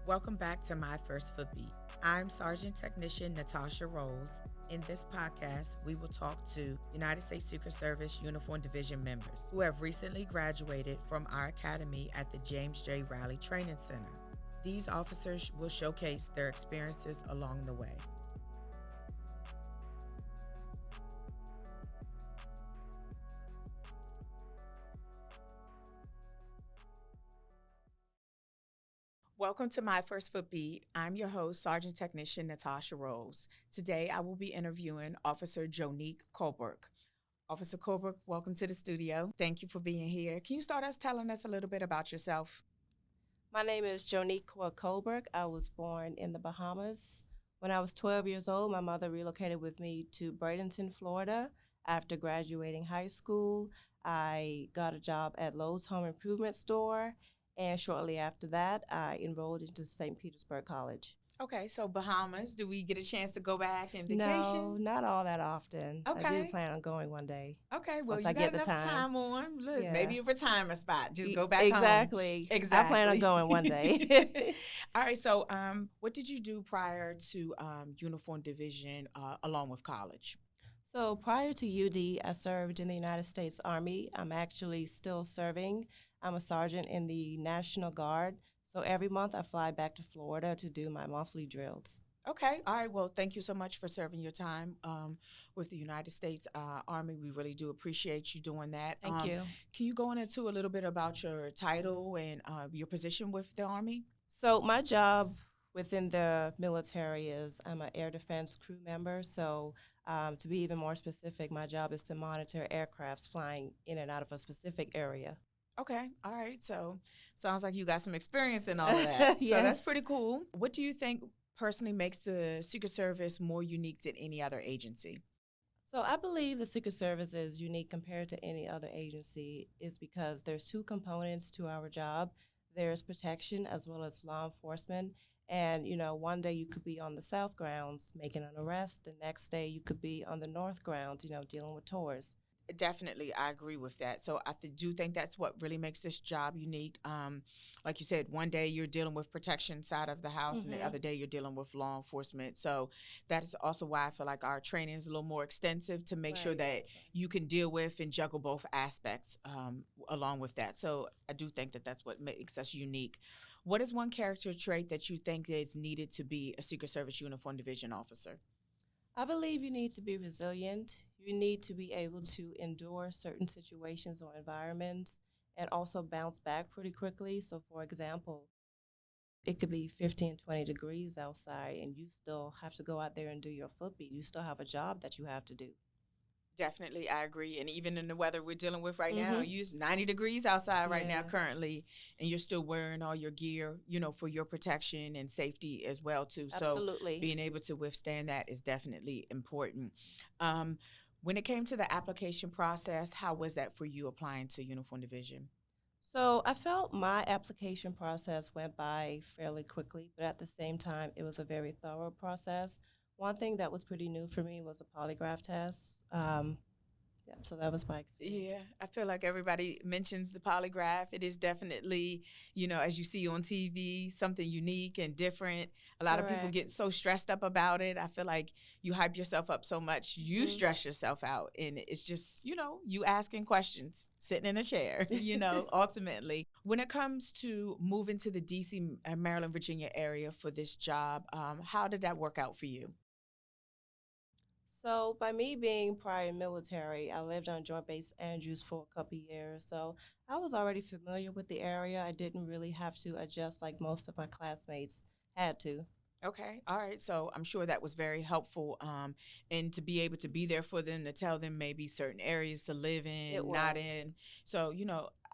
Welcome back to My First Foot Beat. I'm Sergeant Technician Natasha Rowles. In this podcast, we will talk to United States Secret Service Uniform Division members who have recently graduated from our academy at the James J. Riley Training Center. These officers will showcase their experiences along the way. Welcome to My First Foot Beat. I'm your host, Sergeant Technician Natasha Rowles. Today, I will be interviewing Officer Joeniqua Colebrooke. Officer Colebrooke, welcome to the studio. Thank you for being here. Can you start us telling us a little bit about yourself? My name is Joeniqua Colebrooke. I was born in the Bahamas. When I was 12 years old, my mother relocated with me to Bradenton, Florida. After graduating high school, I got a job at Lowe's Home Improvement Store, and shortly after that, I enrolled into St. Petersburg College. Okay, so Bahamas, do we get a chance to go back and No, vacation? not all that often. I do Okay. plan on going one day Okay, well, once you I got get the enough time. time on. Look, Yeah, maybe a retirement spot. Just go back home. exactly. I plan on Exactly. going one day. All right, so what did you do prior to Uniform Division along with college? So prior to UD, I served in the United States Army. I'm actually still serving. I'm a sergeant in the National Guard. So every month I fly back to Florida to do my monthly drills. Okay, all right. Well, thank you so much for serving your time with the United States Army. We really do appreciate you doing that. Thank you. Can you go into a little bit about your title and your position with the Army? So my job within the military is I'm an air defense crew member. So to be even more specific, my job is to monitor aircrafts flying in and out of a specific area. Okay, all right. So sounds like you got some experience in all of that. So that's Yes. pretty cool. What do you think personally makes the Secret Service more unique than any other agency? So I believe the Secret Service is unique compared to any other agency is because there's two components to our job. There's protection as well as law enforcement. And, one day you could be on the south grounds making an arrest. The next day you could be on the north grounds, dealing with tours. Definitely, I agree with that. So do think that's what really makes this job unique. Like you said, one day you're dealing with protection side of the house, and the Mm-hmm. other day you're dealing with law enforcement. So that is also why I feel like our training is a little more extensive to make sure Right. that you can deal with and juggle both aspects along with that. So I do think that that's what makes us unique. What is one character trait that you think is needed to be a Secret Service Uniform Division officer? I believe you need to be resilient. You need to be able to endure certain situations or environments and also bounce back pretty quickly. So, for example, it could be 15, 20 degrees outside, and you still have to go out there and do your foot beat. You still have a job that you have to do. Definitely, I agree. And even in the weather we're dealing with right now, Mm-hmm. it's 90 degrees outside right now Yeah, currently, and you're still wearing all your gear, for your protection and safety as well too. So absolutely. being able to withstand that is definitely important. Um, when it came to the application process, how was that for you applying to Uniform Division? So I felt my application process went by fairly quickly, but at the same time, it was a very thorough process. One thing that was pretty new for me was a polygraph test. Yeah, so that was my Yeah, experience. I feel like everybody mentions the polygraph. It is definitely, as you see on TV, something unique and different. A lot of people Correct. get so stressed up about it. I feel like you hype yourself up so much, you Hmm. stress yourself out. And it's just, you asking questions, sitting in a chair, ultimately. When it comes to moving to the DC, Maryland, Virginia area for this job, how did that work out for you? So, by me being prior military, I lived on Joint Base Andrews for a couple years. So, I was already familiar with the area. I didn't really have to adjust like most of my classmates had to. Okay. All right. So I'm sure that was very helpful. And to be able to be there for them, to tell them maybe certain areas to live It in, not was. in. So,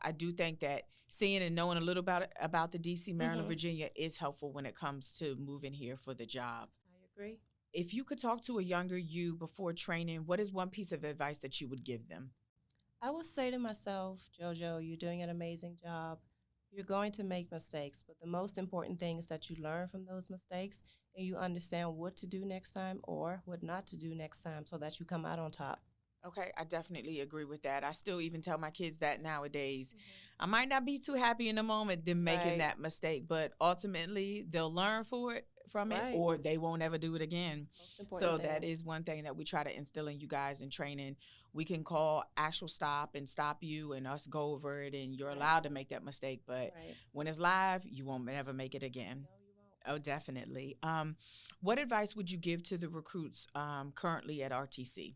I do think that seeing and knowing a little about the DC, Maryland, Hmm. Virginia is helpful when it comes to moving here for the job. I agree. If you could talk to a younger you before training, what is one piece of advice that you would give them? I would say to myself, JoJo, you're doing an amazing job. You're going to make mistakes, but the most important thing is that you learn from those mistakes and you understand what to do next time or what not to do next time so that you come out on top. Okay, I definitely agree with that. I still even tell my kids that nowadays. Mhm. I might not be too happy in the moment them making Right, that mistake, but ultimately they'll learn from it right. or they won't ever do it again. Most important So that thing. is one thing that we try to instill in you guys in training. We can call actual stop and stop you and us go over it and you're Right, allowed to make that mistake, but right. when it's live, you won't never make it again. No, you won't. Oh, definitely. What advice would you give to the recruits currently at RTC?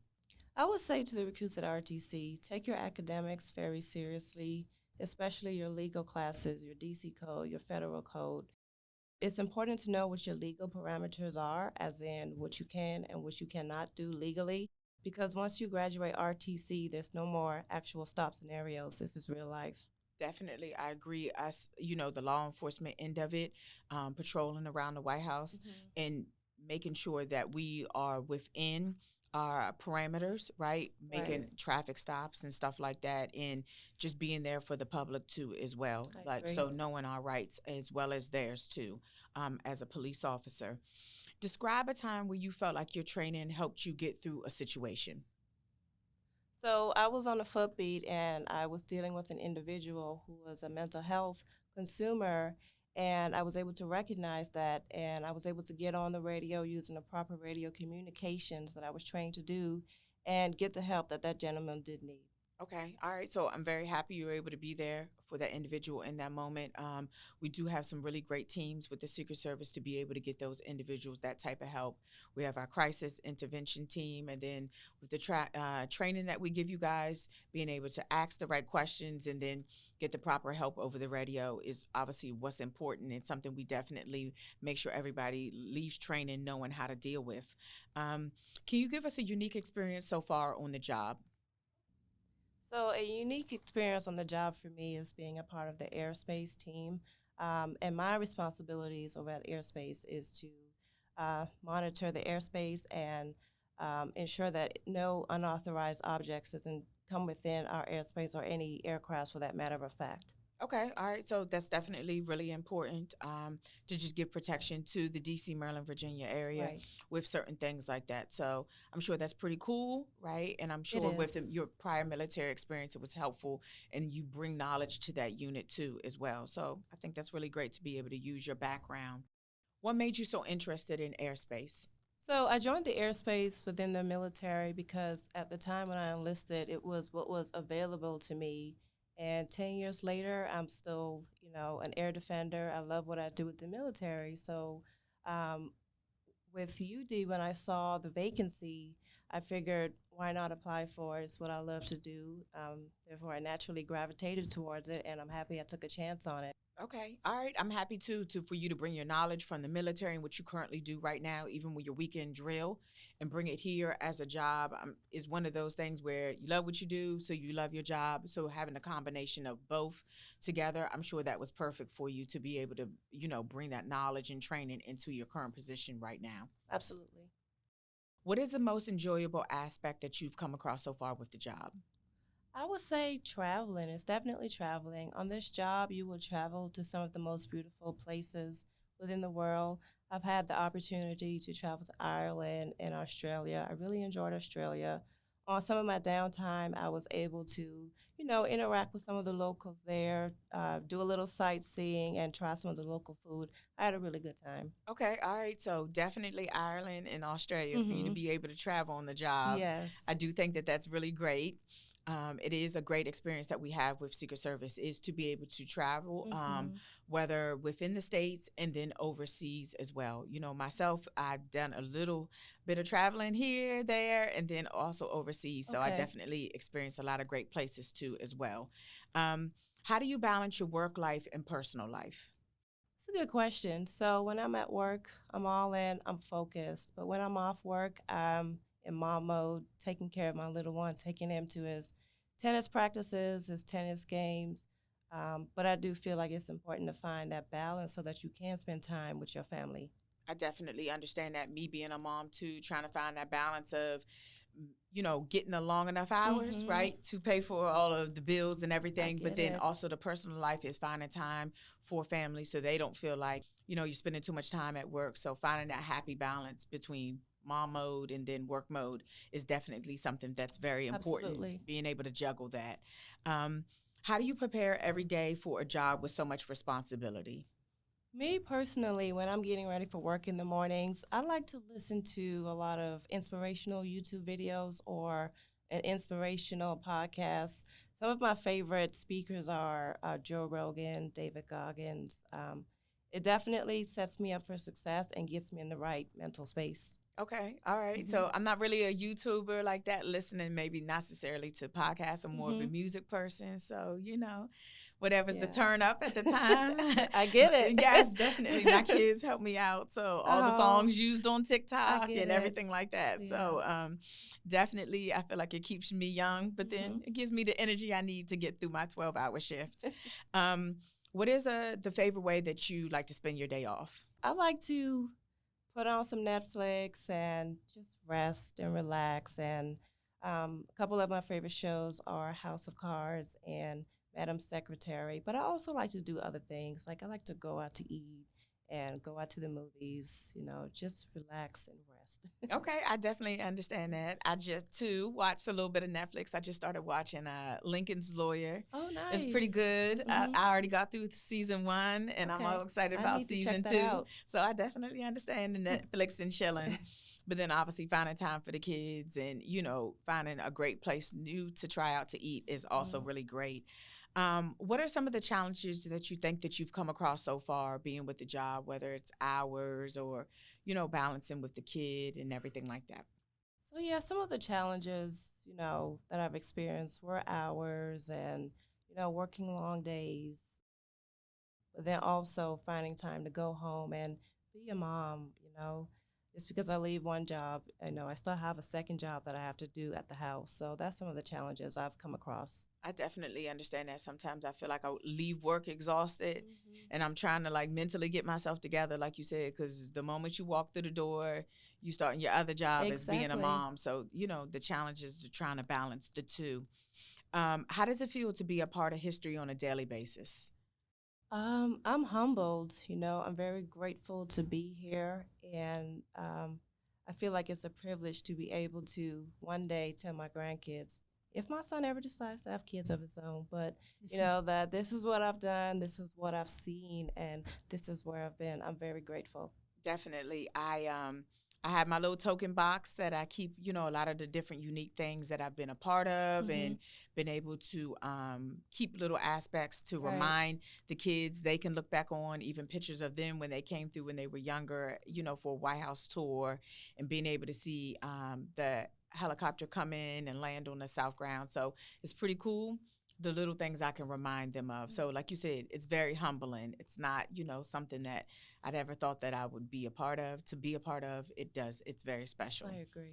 I would say to the recruits at RTC, take your academics very seriously, especially your legal classes, your DC code, your federal code. It's important to know what your legal parameters are, as in what you can and what you cannot do legally, because once you graduate RTC, there's no more actual stop scenarios. This is real life. Definitely, I agree. Us, the law enforcement end of it, patrolling around the White House Mhm. and making sure that we are within our parameters, right? Right. Making traffic stops and stuff like that, and just being there for the public too, as well. I Like, agree. so knowing our rights as well as theirs too, as a police officer. Describe a time where you felt like your training helped you get through a situation. So I was on a foot beat and I was dealing with an individual who was a mental health consumer. And I was able to recognize that. And I was able to get on the radio using the proper radio communications that I was trained to do and get the help that that gentleman did need. Okay. All right. So I'm very happy you were able to be there for that individual in that moment. We do have some really great teams with the Secret Service to be able to get those individuals that type of help. We have our crisis intervention team, and then with the training that we give you guys, being able to ask the right questions and then get the proper help over the radio is obviously what's important and something we definitely make sure everybody leaves training knowing how to deal with. Um, can you give us a unique experience so far on the job? So, a unique experience on the job for me is being a part of the airspace team. And my responsibilities over at Airspace is to monitor the airspace and ensure that no unauthorized objects doesn't come within our airspace or any aircraft for that matter of fact. Okay, all right. So that's definitely really important to just give protection to the DC, Maryland, Virginia area Right. with certain things like that. So I'm sure that's pretty cool, right? And I'm It sure with is. your prior military experience, it was helpful and you bring knowledge to that unit too, as well. So I think that's really great to be able to use your background. What made you so interested in airspace? So I joined the airspace within the military because at the time when I enlisted, it was what was available to me. And 10 years later, I'm still, an air defender. I love what I do with the military. So um, with UD, when I saw the vacancy, I figured, why not apply for it? It's what I love to do. Therefore, I naturally gravitated towards it, and I'm happy I took a chance on it. Okay. All right. I'm happy to for you to bring your knowledge from the military and what you currently do right now, even with your weekend drill, and bring it here as a job. Is one of those things where you love what you do, so you love your job. So having a combination of both together, I'm sure that was perfect for you to be able to, bring that knowledge and training into your current position right now. Absolutely. What is the most enjoyable aspect that you've come across so far with the job? I would say traveling. It's definitely traveling. On this job, you will travel to some of the most beautiful places within the world. I've had the opportunity to travel to Ireland and Australia. I really enjoyed Australia. On some of my downtime, I was able to, interact with some of the locals there, do a little sightseeing, and try some of the local food. I had a really good time. Okay, all right. So definitely Ireland and Australia for you to Hmm. be able to travel on the job. I Yes. do think that that's really great. It is a great experience that we have with Secret Service is to be able to travel, Hmm. whether within the states and then overseas as well. Myself, I've done a little bit of traveling here, there, and then also overseas. So I Okay. definitely experienced a lot of great places too as well. How do you balance your work life and personal life? It's a good question. So when I'm at work, I'm all in, I'm focused. But when I'm off work, I'm in mom mode, taking care of my little one, taking him to his tennis practices, his tennis games. But I do feel like it's important to find that balance so that you can spend time with your family. I definitely understand that. Me being a mom too, trying to find that balance of, getting the long enough hours, Hmm. right, to pay for all of the bills and I everything. But get then it. also the personal life is finding time for family so they don't feel like, you're spending too much time at work. So finding that happy balance between mom mode and then work mode is definitely something that's very important, Absolutely. being able to juggle that. Um, how do you prepare every day for a job with so much responsibility? Me personally, when I'm getting ready for work in the mornings, I like to listen to a lot of inspirational YouTube videos or an inspirational podcast. Some of my favorite speakers are Joe Rogan, David Goggins. It definitely sets me up for success and gets me in the right mental space. Okay. All right. Hmm. So I'm not really a YouTuber like that, listening maybe not necessarily to podcasts. I'm more of a Hmm. music person. So, whatever's the Yeah, turn up at the time. I get Yes, definitely. My it. kids help me out. So all the Oh, songs used on I TikTok get and it. everything like that. Yeah. So definitely I feel like it keeps me young, but Hmm. then it gives me the energy I need to get through my 12-hour shift. Um, what is the favorite way that you like to spend your day off? I like to put on some Netflix and just rest and relax. And a couple of my favorite shows are House of Cards and Madam Secretary. But I also like to do other things. Like I like to go out to eat and go out to the movies, just relax and rest. Okay, I definitely understand that. I just too watched a little bit of Netflix. I just started watching Lincoln's Lawyer. Oh, It's pretty nice. good. Hmm. I already got through season one, and I'm all Okay. excited I about need to check season that two. out. So I definitely understand the Netflix and chilling. But then obviously finding time for the kids and finding a great place new to try out to eat is also Mhm. really great. What are some of the challenges that you think that you've come across so far being with the job, whether it's hours or balancing with the kid and everything like that? So yeah, some of the challenges, that I've experienced were hours and, working long days, but then also finding time to go home and be a mom. Just because I leave one job, I still have a second job that I have to do at the house. So that's some of the challenges I've come across. I definitely understand that. Sometimes I feel like I leave work exhausted Hmm. and I'm trying to like mentally get myself together, like you said, because the moment you walk through the door, you start your other job as being a Exactly. mom. So, the challenges are trying to balance the two. How does it feel to be a part of history on a daily basis? I'm humbled. I'm very grateful to be here, and I feel like it's a privilege to be able to one day tell my grandkids, if my son ever decides to have kids of his own, but that this is what I've done, this is what I've seen, and this is where I've been. I'm very grateful. Definitely. I have my little token box that I keep, a lot of the different unique things that I've been a part of Hmm. and been able to keep little aspects to Right. remind the kids they can look back on, even pictures of them when they came through when they were younger, for a White House tour and being able to see the helicopter come in and land on the South ground. So it's pretty cool. The little things I can remind them of. So, like you said, it's very humbling. It's not, something that I'd ever thought that I would be a part of. To be a part of, it does. It's very I special. agree.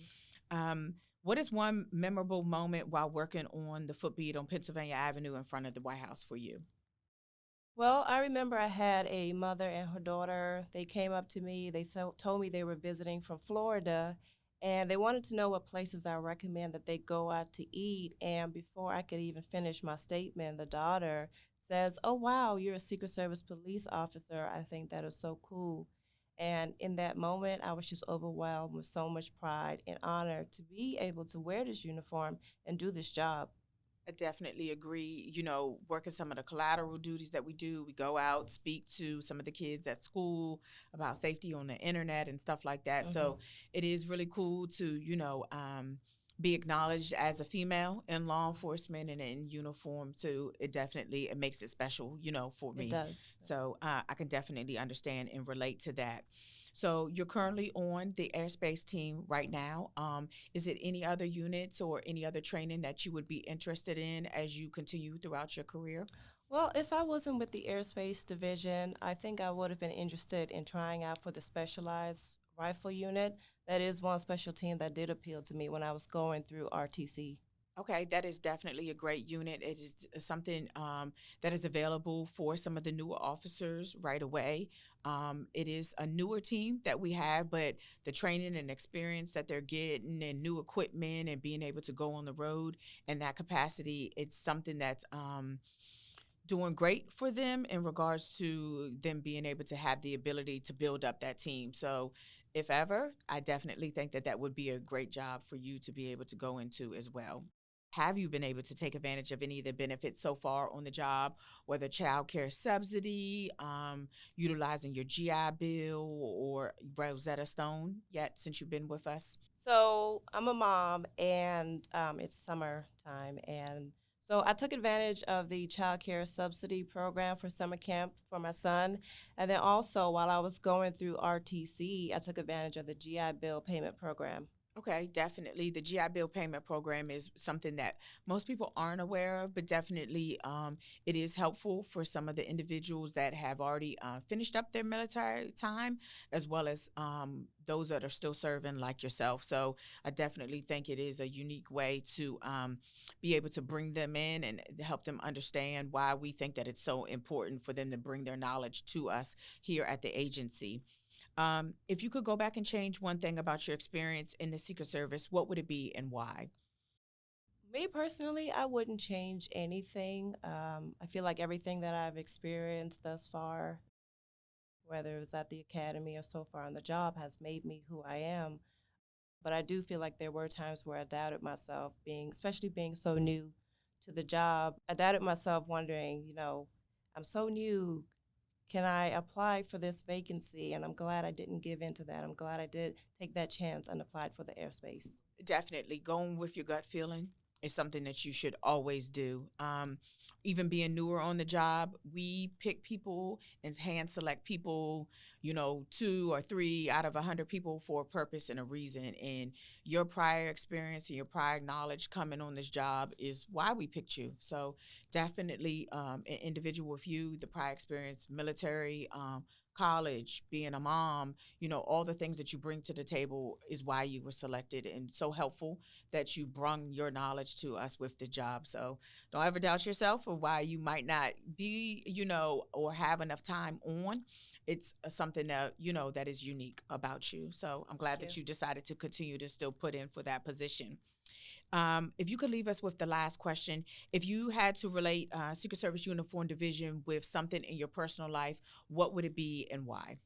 What is one memorable moment while working on the footbeat on Pennsylvania Avenue in front of the White House for you? Well, I remember I had a mother and her daughter. They came up to me. They told me they were visiting from Florida and they wanted to know what places I recommend that they go out to eat. And before I could even finish my statement, the daughter says, "Oh, wow, you're a Secret Service police officer. I think that is so cool." And in that moment, I was just overwhelmed with so much pride and honor to be able to wear this uniform and do this job. I definitely agree. Working some of the collateral duties that we do, we go out, speak to some of the kids at school about safety on the internet and stuff like that. Hmm. So it is really cool to, be acknowledged as a female in law enforcement and in uniform too. It makes it special, for It me. does. So I can definitely understand and relate to that. So you're currently on the airspace team right now. Is it any other units or any other training that you would be interested in as you continue throughout your career? Well, if I wasn't with the Airspace Division, I think I would have been interested in trying out for the Specialized Rifle Unit. That is one special team that did appeal to me when I was going through RTC. Okay, that is definitely a great unit. It is something that is available for some of the newer officers right away. It is a newer team that we have, but the training and experience that they're getting and new equipment and being able to go on the road in that capacity, it's something that's doing great for them in regards to them being able to have the ability to build up that team. So if ever, I definitely think that that would be a great job for you to be able to go into as well. Have you been able to take advantage of any of the benefits so far on the job, whether child care subsidy, utilizing your GI Bill or Rosetta Stone yet since you've been with us? So I'm a mom, and it's summertime, and so I took advantage of the child care subsidy program for summer camp for my son, and then also while I was going through RTC, I took advantage of the GI Bill payment program. Okay, definitely. The GI Bill payment program is something that most people aren't aware of, but definitely it is helpful for some of the individuals that have already finished up their military time, as well as those that are still serving, like yourself. So I definitely think it is a unique way to be able to bring them in and help them understand why we think that it's so important for them to bring their knowledge to us here at the agency. If you could go back and change one thing about your experience in the Secret Service, what would it be and why? Me personally, I wouldn't change anything. I feel like everything that I've experienced thus far, whether it's at the academy or so far on the job, has made me who I am. But I do feel like there were times where I doubted myself, especially being so new to the job. I doubted myself, wondering, I'm so new. Can I apply for this vacancy? And I'm glad I didn't give in to that. I'm glad I did take that chance and applied for the airspace. Definitely going with your gut feeling is something that you should always do. Even being newer on the job, we pick people and hand select people, 2 or 3 out of 100 people for a purpose and a reason. And your prior experience and your prior knowledge coming on this job is why we picked you. So definitely an individual with you, the prior experience, military, college, being a mom, all the things that you bring to the table is why you were selected, and so helpful that you brung your knowledge to us with the job. So don't ever doubt yourself or why you might not be, or have enough time on. It's something that, that is unique about you. So I'm glad Thank you. that you decided to continue to still put in for that position. If you could leave us with the last question, if you had to relate Secret Service Uniform Division with something in your personal life, what would it be and why?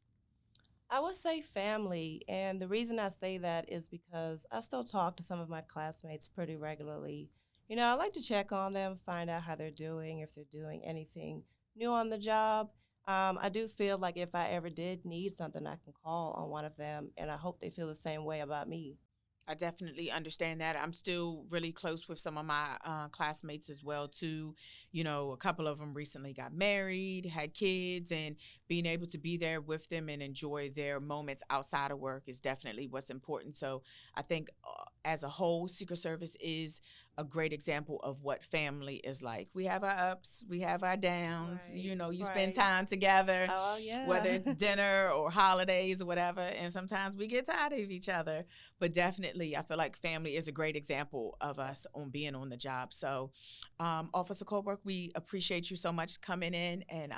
I would say family. And the reason I say that is because I still talk to some of my classmates pretty regularly. I like to check on them, find out how they're doing, if they're doing anything new on the job. I do feel like if I ever did need something, I can call on one of them, and I hope they feel the same way about me. I definitely understand that. I'm still really close with some of my classmates as well too. A couple of them recently got married, had kids, and being able to be there with them and enjoy their moments outside of work is definitely what's important. So I think as a whole, Secret Service is a great example of what family is like. We have our ups, we have our downs. Right, You spend right. time together, Oh, whether yeah. it's dinner or holidays or whatever, and sometimes we get tired of each other, but definitely I feel like family is a great example of us Yes. on being on the job. So Officer Colebrooke, we appreciate you so much coming in and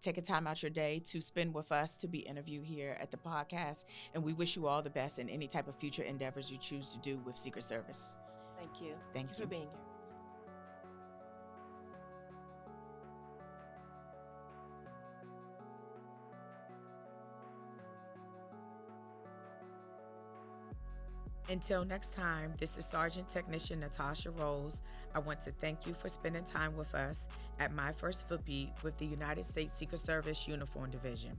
taking time out your day to spend with us to be interviewed here at the podcast, and we wish you all the best in any type of future endeavors you choose to do with Secret Service. Thank you. Thank you Thank for you. being here. Until next time, this is Sergeant Technician Natasha Rowles. I want to thank you for spending time with us at My First Footbeat with the United States Secret Service Uniform Division.